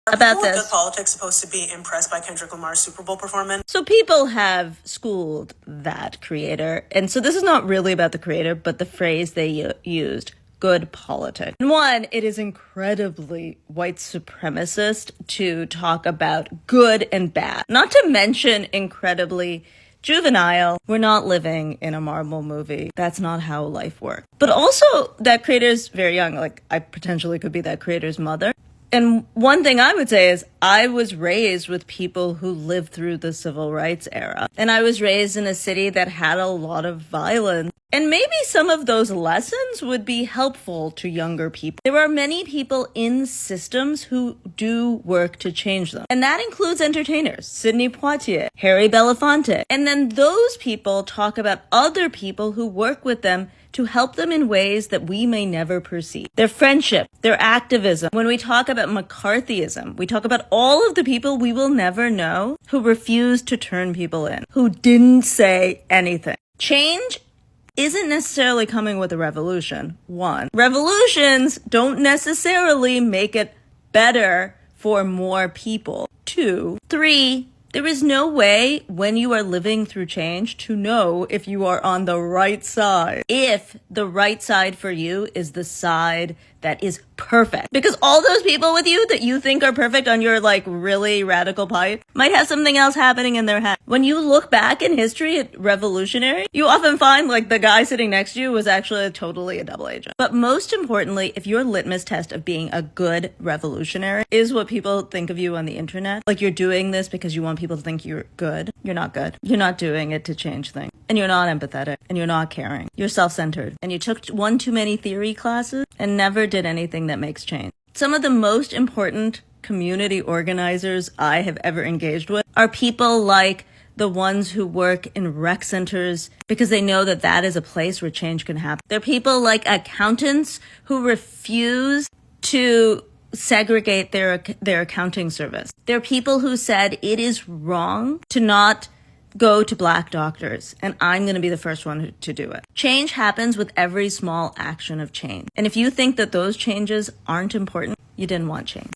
about Good this. politics supposed to be impressed by Kendrick Lamar's Super Bowl performance? So people have schooled that creator. And so this is not really about the creator, but the phrase they used. Good politics. And one, it is incredibly white supremacist to talk about good and bad. Not to mention incredibly juvenile. We're not living in a Marvel movie. That's not how life works. But also, that creator's very young. Like, I potentially could be that creator's mother. And one thing I would say is I was raised with people who lived through the civil rights era. And I was raised in a city that had a lot of violence. And maybe some of those lessons would be helpful to younger people. There are many people in systems who do work to change them. And that includes entertainers, Sidney Poitier, Harry Belafonte. And then those people talk about other people who work with them to help them in ways that we may never perceive. Their friendship, their activism. When we talk about McCarthyism, we talk about all of the people we will never know who refused to turn people in, who didn't say anything. Change isn't necessarily coming with a revolution. One, revolutions don't necessarily make it better for more people. Two, three, there is no way when you are living through change to know if you are on the right side. If the right side for you is the side that is perfect. Because all those people with you that you think are perfect on your like really radical pipe might have something else happening in their head. When you look back in history at revolutionary, you often find like the guy sitting next to you was actually totally a double agent. But most importantly, if your litmus test of being a good revolutionary is what people think of you on the internet, like you're doing this because you want people to think you're good, you're not good. You're not doing it to change things. And you're not empathetic. And you're not caring. You're self-centered. And you took one too many theory classes and never did anything that makes change. Some of the most important community organizers I have ever engaged with are people like the ones who work in rec centers because they know that that is a place where change can happen. They're people like accountants who refuse to segregate their accounting service. They're people who said it is wrong to not go to Black doctors, and I'm going to be the first one to do it. Change happens with every small action of change. And if you think that those changes aren't important, you didn't want change.